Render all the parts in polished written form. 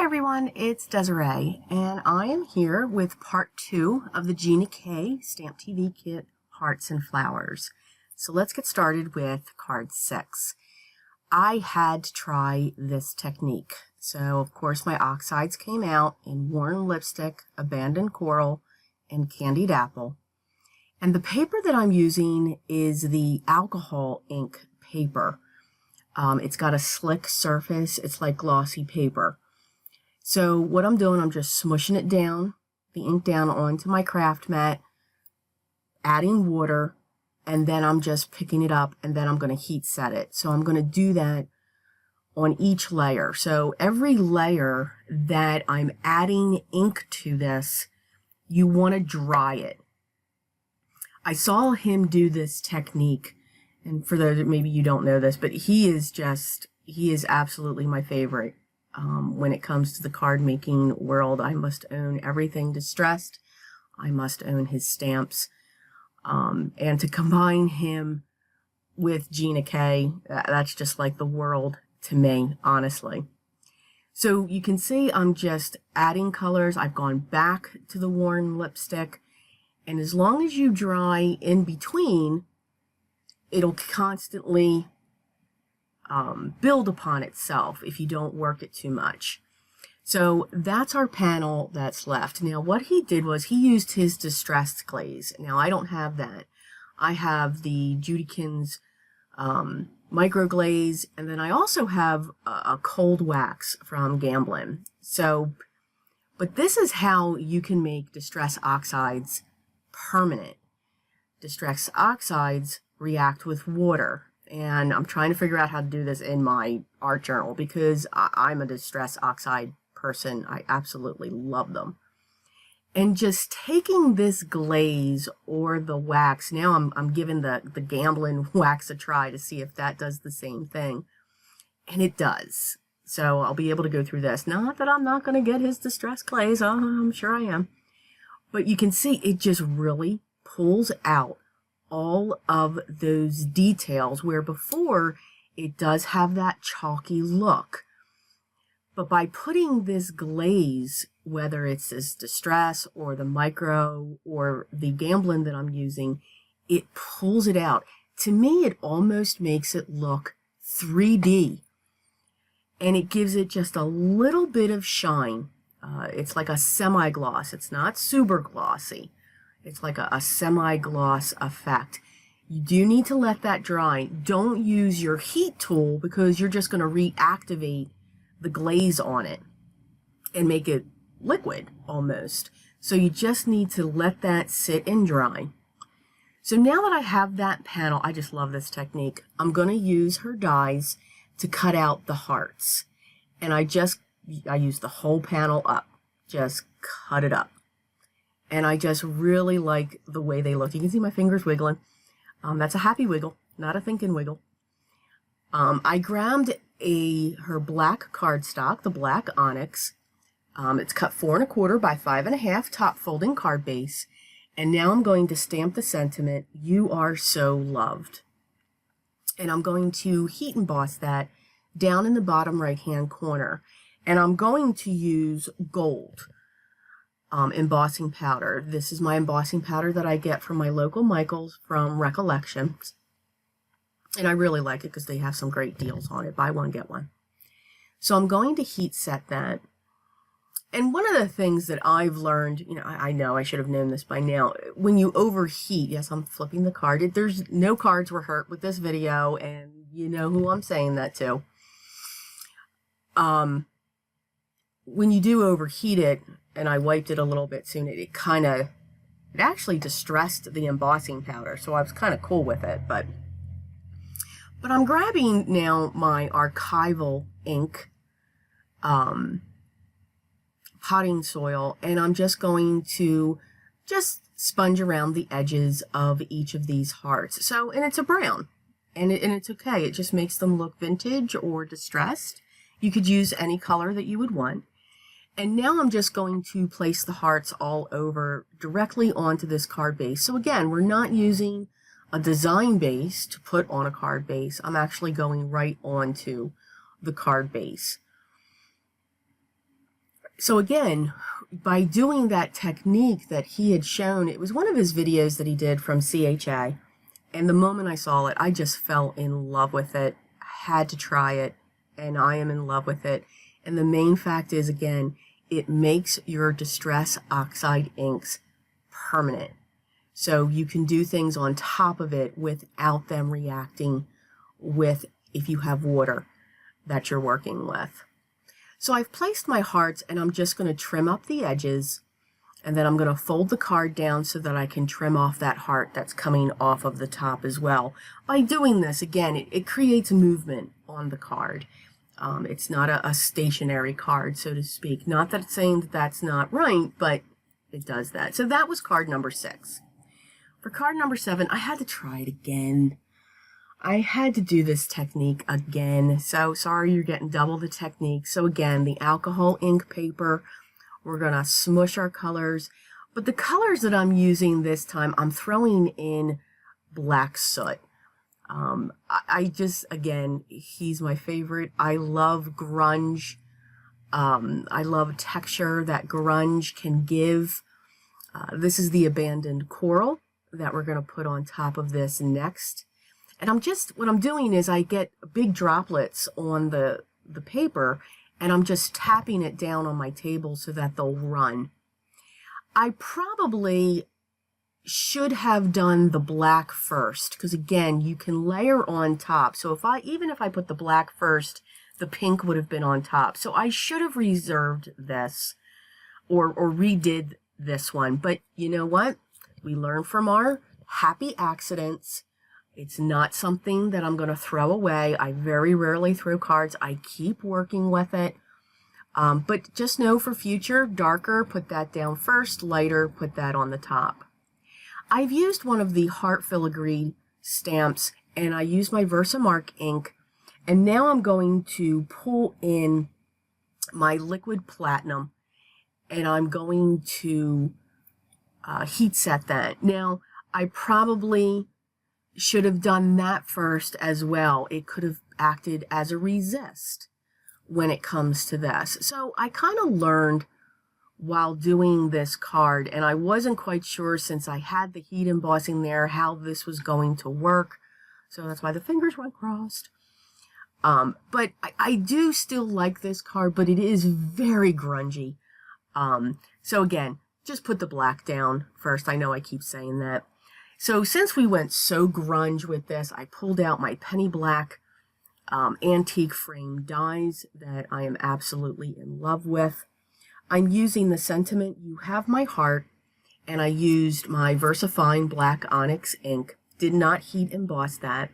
everyone, it's Desiree, and I am here with part 2 of the Gina K Stamp TV Kit Hearts and Flowers. So let's get started with card 6. I had to try this technique. So of course my oxides came out in worn lipstick, abandoned coral, and candied apple. And the paper that I'm using is the alcohol ink paper. It's got a slick surface. It's like glossy paper. So what I'm doing, I'm just smushing it down, the ink down onto my craft mat, adding water, and then I'm just picking it up, and then I'm going to heat set it. So I'm going to do that on each layer. So every layer that I'm adding ink to this, you want to dry it. I saw him do this technique, and for those that maybe you don't know this, but he is absolutely my favorite. When it comes to the card making world, I must own everything distressed. I must own his stamps. And to combine him with Gina K, that's just like the world to me, honestly. So you can see I'm just adding colors. I've gone back to the worn lipstick. And as long as you dry in between, it'll constantly build upon itself if you don't work it too much. So that's our panel that's left. Now what he did was he used his distressed glaze. Now I don't have that. I have the Judykins micro glaze, and then I also have a cold wax from Gamblin. So, but this is how you can make distress oxides permanent. Distress oxides react with water. And I'm trying to figure out how to do this in my art journal because I'm a distress oxide person. I absolutely love them. And just taking this glaze or the wax, now I'm giving the Gamblin wax a try to see if that does the same thing. And it does. So I'll be able to go through this. Not that I'm not going to get his distress glaze. Oh, I'm sure I am. But you can see it just really pulls out all of those details where before it does have that chalky look. But by putting this glaze, whether it's this distress or the micro or the Gamblin that I'm using, it pulls it out. To me, it almost makes it look 3D. And it gives it just a little bit of shine. It's like a semi-gloss. It's not super glossy. It's like a semi-gloss effect. You do need to let that dry. Don't use your heat tool because you're just going to reactivate the glaze on it and make it liquid almost. So you just need to let that sit and dry. So now that I have that panel, I just love this technique. I'm going to use her dies to cut out the hearts. And I use the whole panel up. Just cut it up. And I just really like the way they look. You can see my fingers wiggling. That's a happy wiggle, not a thinking wiggle. I grabbed her black cardstock, the black onyx. It's cut 4 1/4 by 5 1/2 top folding card base. And now I'm going to stamp the sentiment, "You are so loved." And I'm going to heat emboss that down in the bottom right-hand corner. And I'm going to use gold. Embossing powder. This is my embossing powder that I get from my local Michaels from Recollections. And I really like it because they have some great deals on it. Buy one, get one. So I'm going to heat set that. And one of the things that I've learned, I know I should have known this by now, when you overheat, yes, I'm flipping the card. There's no cards were hurt with this video, and you know who I'm saying that to. When you do overheat it, and I wiped it a little bit soon, it actually distressed the embossing powder, so I was kind of cool with it, but I'm grabbing now my archival ink, potting soil, and I'm just going to sponge around the edges of each of these hearts. So, and it's a brown, and it's okay. It just makes them look vintage or distressed. You could use any color that you would want. And now I'm just going to place the hearts all over directly onto this card base. So again, we're not using a design base to put on a card base. I'm actually going right onto the card base. So again, by doing that technique that he had shown, it was one of his videos that he did from CHA. And the moment I saw it, I just fell in love with it. I had to try it, and I am in love with it. And the main fact is, again, it makes your Distress Oxide inks permanent. So you can do things on top of it without them reacting with if you have water that you're working with. So I've placed my hearts, and I'm just going to trim up the edges, and then I'm going to fold the card down so that I can trim off that heart that's coming off of the top as well. By doing this, again, it creates movement on the card. It's not a stationary card, so to speak. Not that it's saying that that's not right, but it does that. So that was card number 6. For card number 7, I had to try it again. I had to do this technique again. So sorry you're getting double the technique. So again, the alcohol ink paper, we're going to smush our colors. But the colors that I'm using this time, I'm throwing in black soot. I just, again, he's my favorite. I love grunge. I love texture that grunge can give. This is the abandoned coral that we're going to put on top of this next. And what I'm doing is I get big droplets on the paper, and I'm just tapping it down on my table so that they'll run. I probably should have done the black first, because again, you can layer on top. So even if I put the black first, the pink would have been on top. So I should have reserved this or redid this one. But you know what? We learn from our happy accidents. It's not something that I'm going to throw away. I very rarely throw cards. I keep working with it. But just know for future, darker, put that down first, lighter, put that on the top. I've used one of the Heart Filigree stamps, and I used my Versamark ink, and now I'm going to pull in my liquid platinum, and I'm going to heat set that. Now, I probably should have done that first as well. It could have acted as a resist when it comes to this. So I kind of learned while doing this card, and I wasn't quite sure, since I had the heat embossing there, how this was going to work. So that's why the fingers went crossed. But I do still like this card, but it is very grungy. So again, just put the black down first. I know I keep saying that. So since we went so grunge with this, I pulled out my penny black antique frame dies that I am absolutely in love with. I'm using the sentiment, You Have My Heart, and I used my VersaFine Black Onyx ink. Did not heat emboss that.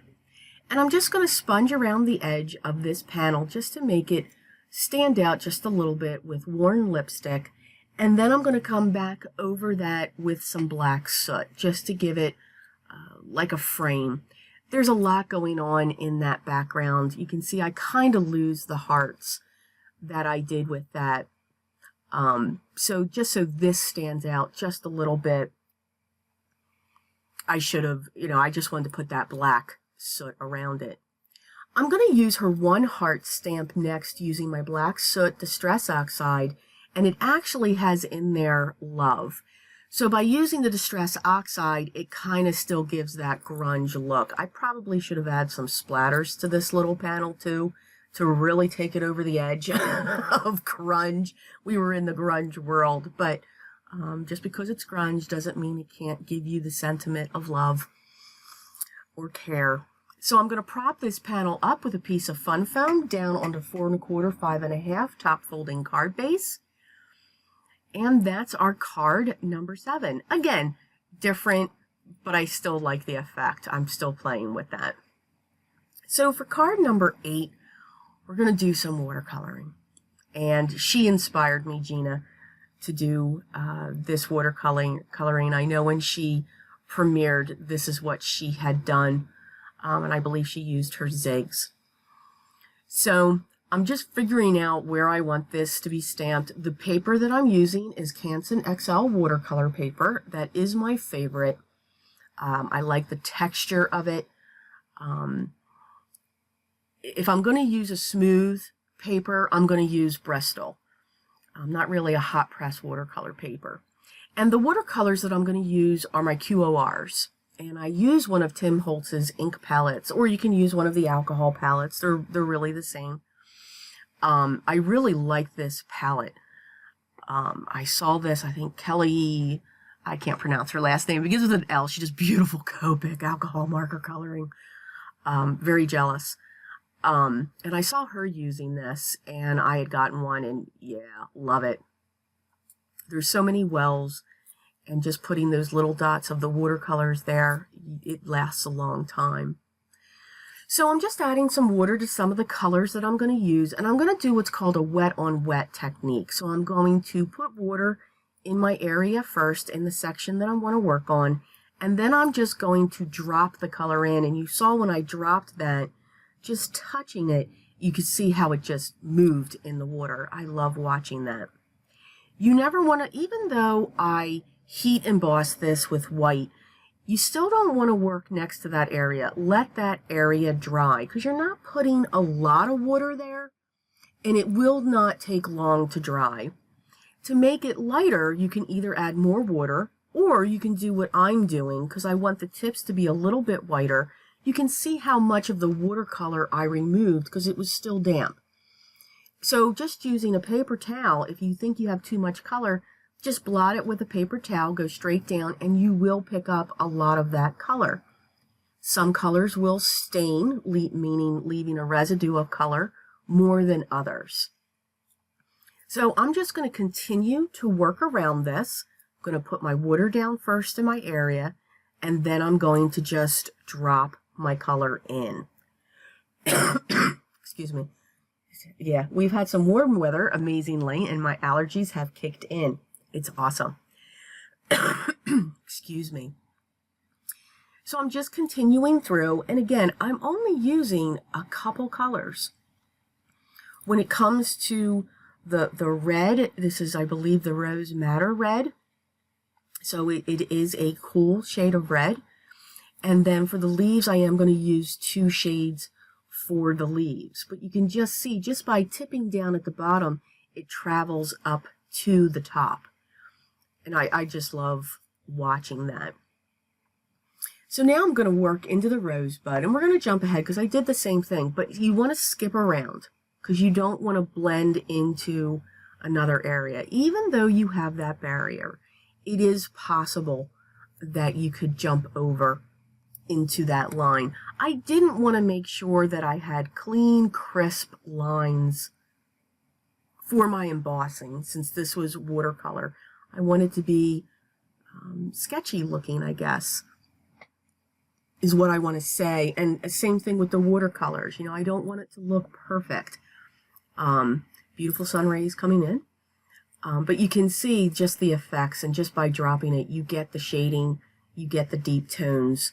And I'm just going to sponge around the edge of this panel just to make it stand out just a little bit with worn lipstick. And then I'm going to come back over that with some black soot just to give it like a frame. There's a lot going on in that background. You can see I kind of lose the hearts that I did with that. So just so this stands out just a little bit, I should have, I just wanted to put that black soot around it. I'm going to use her one heart stamp next using my black soot Distress Oxide, and it actually has in there love. So by using the Distress Oxide, it kind of still gives that grunge look. I probably should have added some splatters to this little panel too, to really take it over the edge of grunge. We were in the grunge world, but just because it's grunge doesn't mean it can't give you the sentiment of love or care. So I'm going to prop this panel up with a piece of Fun Foam down onto 4 1/4, 5 1/2 top folding card base. And that's our card number 7. Again, different, but I still like the effect. I'm still playing with that. So for card number 8, we're going to do some watercoloring. And she inspired me, Gina, to do this watercoloring. I know when she premiered, this is what she had done. And I believe she used her zigs. So I'm just figuring out where I want this to be stamped. The paper that I'm using is Canson XL watercolor paper. That is my favorite. I like the texture of it. If I'm going to use a smooth paper, I'm going to use Bristol. not really a hot press watercolor paper. And the watercolors that I'm going to use are my QORs. And I use one of Tim Holtz's ink palettes, or you can use one of the alcohol palettes. They're really the same. I really like this palette. I saw this, I think Kelly, I can't pronounce her last name, it begins with an L. She does beautiful Copic alcohol marker coloring. Very jealous. And I saw her using this, and I had gotten one, and yeah, love it. There's so many wells, and just putting those little dots of the watercolors there, it lasts a long time. So I'm just adding some water to some of the colors that I'm going to use, and I'm going to do what's called a wet on wet technique. So I'm going to put water in my area first in the section that I want to work on, and then I'm just going to drop the color in. And you saw when I dropped that, just touching it, you could see how it just moved in the water. I love watching that. You never want to, even though I heat emboss this with white, you still don't want to work next to that area. Let that area dry, because you're not putting a lot of water there, and it will not take long to dry. To make it lighter, you can either add more water, or you can do what I'm doing, because I want the tips to be a little bit whiter. You can see how much of the watercolor I removed because it was still damp. So just using a paper towel, if you think you have too much color, just blot it with a paper towel, go straight down, and you will pick up a lot of that color. Some colors will stain, meaning leaving a residue of color, more than others. So I'm just going to continue to work around this. I'm going to put my water down first in my area, and then I'm going to just drop my color in. Excuse me. Yeah, we've had some warm weather, amazingly, and my allergies have kicked in. It's awesome. Excuse me. So I'm just continuing through, and again, I'm only using a couple colors. When it comes to the red, this is, I believe, the Rose Madder red. So it is a cool shade of red. And then for the leaves, I am going to use 2 shades for the leaves. But you can just see, just by tipping down at the bottom, it travels up to the top. And I just love watching that. So now I'm going to work into the rosebud, and we're going to jump ahead because I did the same thing, but you want to skip around because you don't want to blend into another area. Even though you have that barrier, it is possible that you could jump over into that line. I didn't want to make sure that I had clean, crisp lines for my embossing since this was watercolor. I wanted to be sketchy looking, I guess, is what I want to say. And same thing with the watercolors. You know, I don't want it to look perfect. Beautiful sun rays coming in. But you can see just the effects, and just by dropping it, you get the shading, you get the deep tones,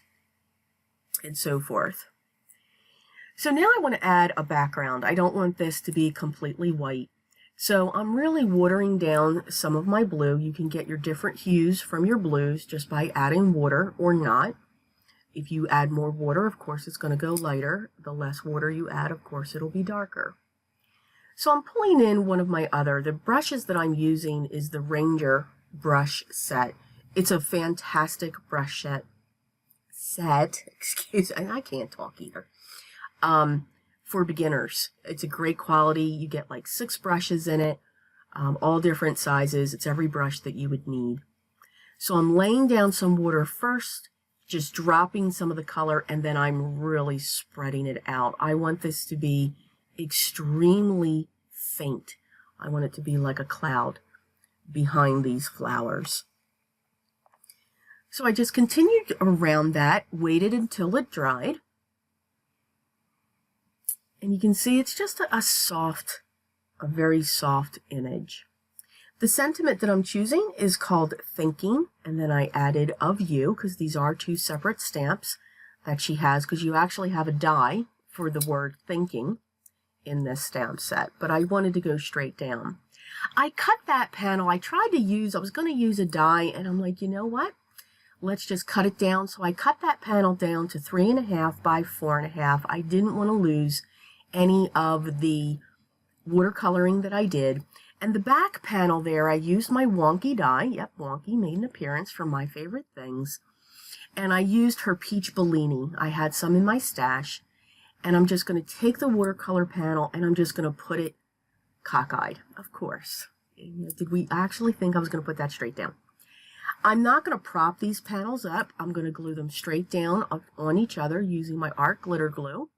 and so forth. So now I want to add a background. I don't want this to be completely white. So I'm really watering down some of my blue. You can get your different hues from your blues just by adding water or not. If you add more water, of course, it's going to go lighter. The less water you add, of course, it'll be darker. So I'm pulling in one of the brushes that I'm using is the Ranger brush set. It's a fantastic brush set, excuse me, I can't talk either, for beginners. It's a great quality. You get like 6 brushes in it, all different sizes. It's every brush that you would need. So I'm laying down some water first, just dropping some of the color, and then I'm really spreading it out. I want this to be extremely faint. I want it to be like a cloud behind these flowers. So I just continued around that, waited until it dried. And you can see it's just a very soft image. The sentiment that I'm choosing is called Thinking, and then I added Of You, because these are 2 separate stamps that she has, because you actually have a die for the word thinking in this stamp set, but I wanted to go straight down. I cut that panel. I was going to use a die, and I'm like, you know what? Let's just cut it down. So I cut that panel down to 3.5 by 4.5. I didn't want to lose any of the watercoloring that I did. And the back panel there, I used my wonky die. Yep, wonky made an appearance from My Favorite Things. And I used her Peach Bellini. I had some in my stash. And I'm just going to take the watercolor panel and I'm just going to put it cockeyed, of course. Did we actually think I was going to put that straight down? I'm not going to prop these panels up. I'm going to glue them straight down on each other using my art glitter glue.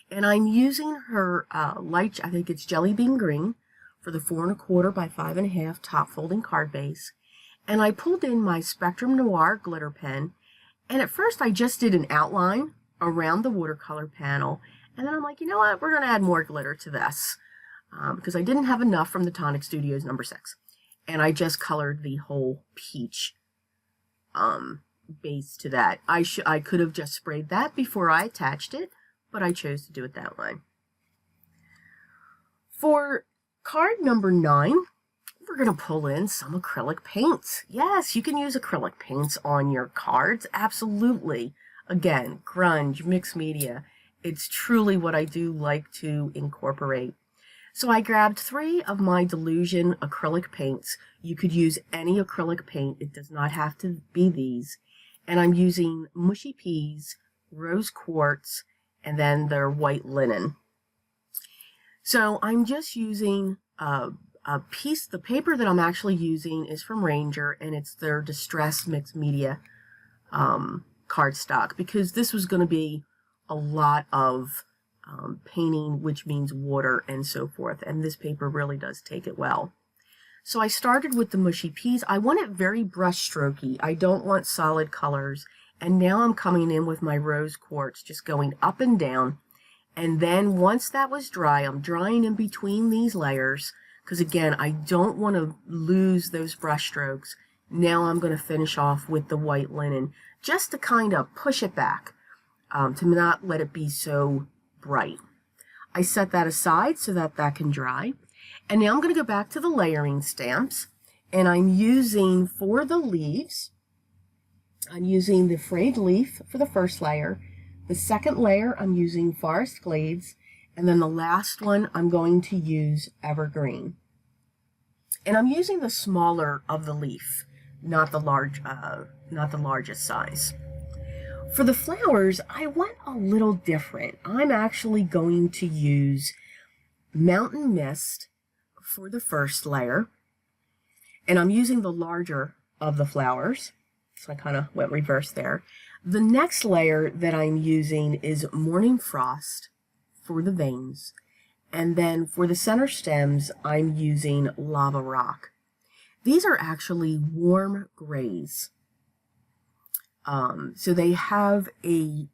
And I'm using her light, I think it's Jelly Bean Green, for the 4 1/4 by 5 1/2 top folding card base. And I pulled in my Spectrum Noir glitter pen. And at first I just did an outline around the watercolor panel. And then I'm like, you know what, we're going to add more glitter to this. Because I didn't have enough from the Tonic Studios number 6. And I just colored the whole peach base to that. I could have just sprayed that before I attached it, but I chose to do it that way. For card number 9, we're going to pull in some acrylic paints. Yes, you can use acrylic paints on your cards. Absolutely. Again, grunge, mixed media. It's truly what I do like to incorporate. So I grabbed 3 of my Delusion acrylic paints. You could use any acrylic paint. It does not have to be these. And I'm using Mushy Peas, Rose Quartz, and then their white linen. So I'm just using a piece. The paper that I'm actually using is from Ranger, and it's their Distress Mixed Media cardstock, because this was going to be a lot of painting, which means water and so forth, and this paper really does take it well. So I started with the Mushy Peas. I want it very brush strokey. I don't want solid colors. And now I'm coming in with my Rose Quartz, just going up and down. And then once that was dry, I'm drying in between these layers, because again, I don't want to lose those brush strokes. Now I'm going to finish off with the white linen, just to kind of push it back, to not let it be so bright. I set that aside so that that can dry. And now I'm going to go back to the layering stamps, and I'm using, for the leaves, I'm using the frayed leaf for the first layer. The second layer I'm using Forest Glades, and then the last one I'm going to use Evergreen. And I'm using the smaller of the leaf, not the largest size. For the flowers, I went a little different. I'm actually going to use Mountain Mist for the first layer, and I'm using the larger of the flowers, so I kind of went reverse there. The next layer that I'm using is Morning Frost for the veins, and then for the center stems, I'm using Lava Rock. These are actually warm grays. So they have a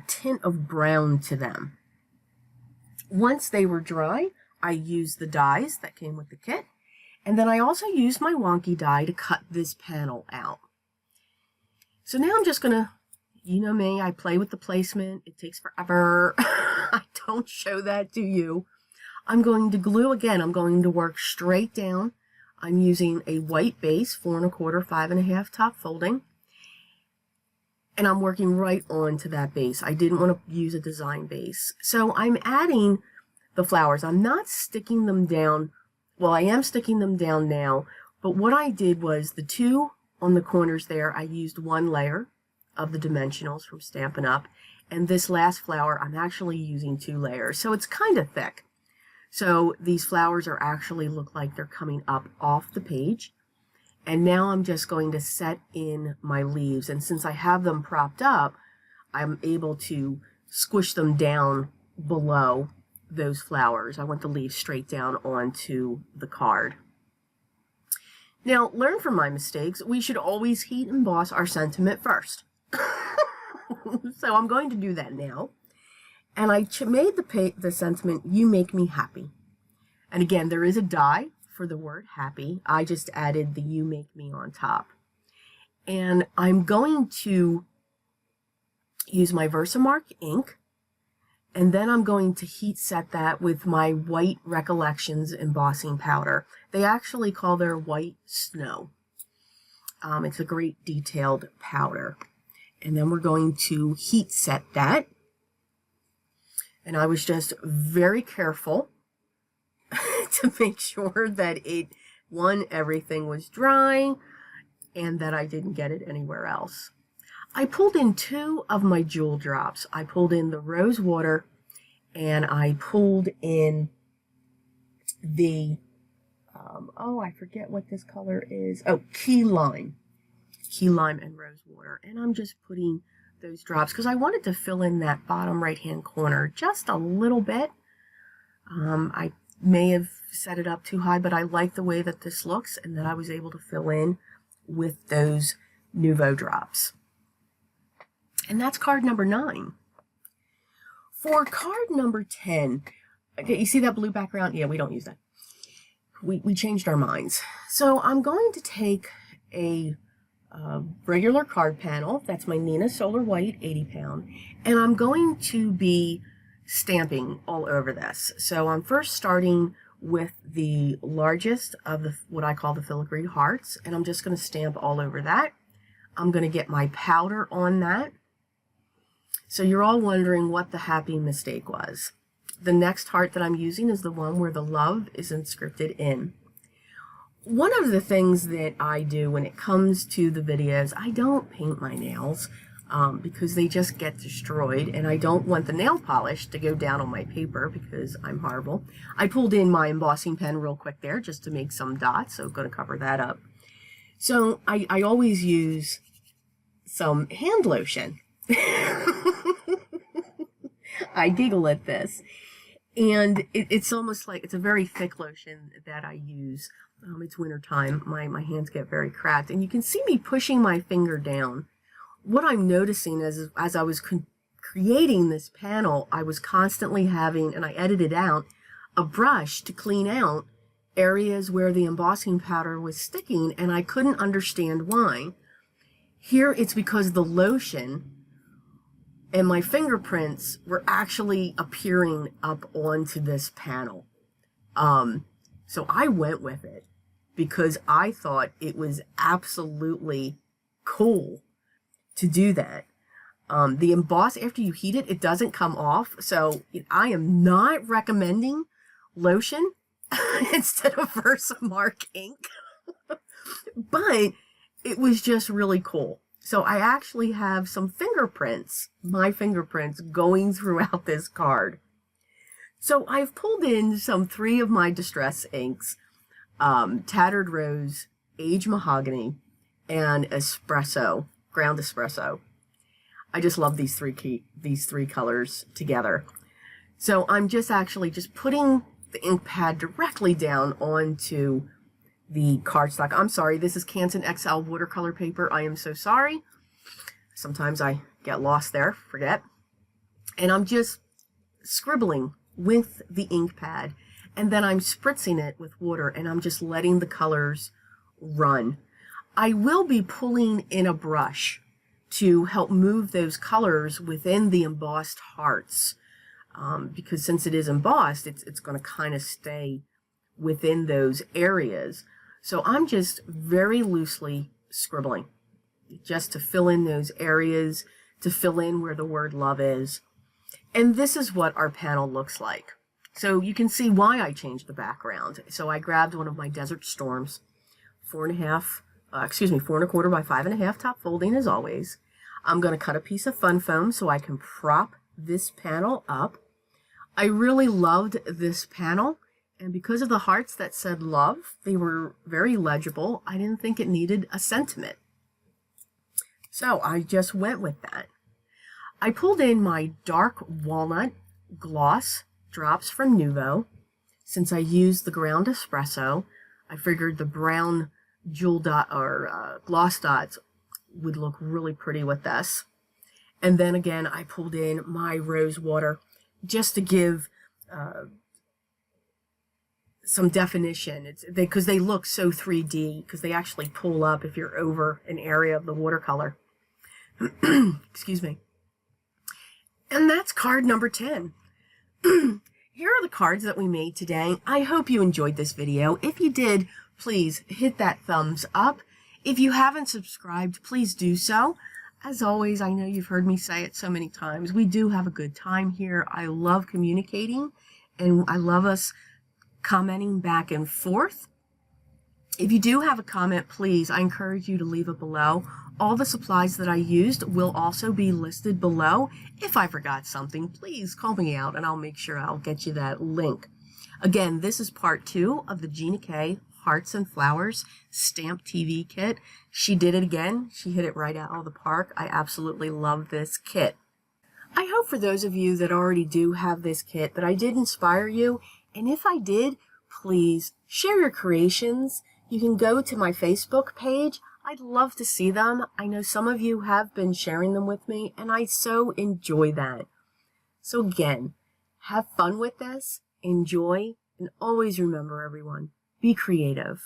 tint of brown to them. Once they were dry, I used the dies that came with the kit, and then I also used my wonky die to cut this panel out. So now I'm just gonna, you know me, I play with the placement. It takes forever. I don't show that to you. I'm going to glue again. I'm going to work straight down. I'm using a white base, 4 1/4, 5 1/2 top folding. And I'm working right on to that base. I didn't want to use a design base. So I'm adding the flowers. I'm not sticking them down. Well, I am sticking them down now, but what I did was the 2 on the corners there, I used 1 layer of the dimensionals from Stampin' Up. And this last flower, I'm actually using 2 layers. So it's kind of thick. So these flowers are actually look like they're coming up off the page. And now I'm just going to set in my leaves. And since I have them propped up, I'm able to squish them down below those flowers. I want the leaves straight down onto the card. Now, learn from my mistakes. We should always heat emboss our sentiment first. So I'm going to do that now. And I made the sentiment, "You make me happy." And again, there is a die for the word happy. I just added the "you make me" on top. And I'm going to use my Versamark ink, and then I'm going to heat set that with my white Recollections embossing powder. They actually call their white snow. It's a great detailed powder. And then we're going to heat set that. And I was just very careful to make sure that everything was dry and that I didn't get it anywhere else. I pulled in 2 of my jewel drops. I pulled in the rose water and I pulled in the, I forget what this color is. Oh, key lime and rose water. And I'm just putting those drops because I wanted to fill in that bottom right-hand corner just a little bit. I may have set it up too high, but I like the way that this looks and that I was able to fill in with those Nouveau drops. And that's card number 9. For card number 10, okay, you see that blue background? Yeah, we don't use that. We changed our minds. So I'm going to take a regular card panel. That's my Nina Solar White 80 pound. And I'm going to be stamping all over this. So I'm first starting with the largest of what I call the filigree hearts. And I'm just going to stamp all over that. I'm going to get my powder on that. So you're all wondering what the happy mistake was. The next heart that I'm using is the one where the love is inscripted in. One of the things that I do when it comes to the videos, I don't paint my nails because they just get destroyed, and I don't want the nail polish to go down on my paper because I'm horrible. I pulled in my embossing pen real quick there just to make some dots, so I'm going to cover that up. So I always use some hand lotion. I giggle at this. And it's almost like, it's a very thick lotion that I use. It's winter time. My hands get very cracked. And you can see me pushing my finger down. What I'm noticing as I was creating this panel, I was constantly having, and I edited out, a brush to clean out areas where the embossing powder was sticking, and I couldn't understand why. Here it's because the lotion and my fingerprints were actually appearing up onto this panel. So I went with it because I thought it was absolutely cool to do that. The emboss, after you heat it, it doesn't come off. So I am not recommending lotion instead of Versamark ink. But it was just really cool. So I actually have some fingerprints, my fingerprints, going throughout this card. So I've pulled in 3 of my distress inks, Tattered Rose, Age Mahogany, and Espresso, Ground Espresso. I just love these three colors together. So I'm just putting the ink pad directly down onto the cardstock. I'm sorry, this is Canson XL watercolor paper. I am so sorry. Sometimes I get lost there, forget. And I'm just scribbling with the ink pad, and then I'm spritzing it with water, and I'm just letting the colors run. I will be pulling in a brush to help move those colors within the embossed hearts, because since it is embossed, it's going to kind of stay within those areas. So I'm just very loosely scribbling just to fill in those areas, to fill in where the word love is. And this is what our panel looks like. So you can see why I changed the background. So I grabbed one of my Desert Storms, 4.25 by 5.5 top folding as always. I'm going to cut a piece of fun foam so I can prop this panel up. I really loved this panel. And because of the hearts that said love, they were very legible. I didn't think it needed a sentiment. So I just went with that. I pulled in my dark walnut gloss drops from Nouveau. Since I used the ground espresso, I figured the brown jewel dot or gloss dots would look really pretty with this. And then again, I pulled in my rose water just to give some definition. It's because they look so 3D, because they actually pull up if you're over an area of the watercolor. Excuse me. And that's card number 10. Here are the cards that we made today. I hope you enjoyed this video. If you did, please hit that thumbs up. If you haven't subscribed, please do so. As always, I know you've heard me say it so many times. We do have a good time here. I love communicating, and I love us commenting back and forth. If you do have a comment, please, I encourage you to leave it below. All the supplies that I used will also be listed below. If I forgot something, please call me out and I'll make sure I'll get you that link. Again, this is part 2 of the Gina K Hearts and Flowers Stamp TV kit. She did it again. She hit it right out of the park. I absolutely love this kit. I hope for those of you that already do have this kit that I did inspire you. And if I did, please share your creations. You can go to my Facebook page. I'd love to see them. I know some of you have been sharing them with me, and I so enjoy that. So again, have fun with this, enjoy, and always remember, everyone, be creative.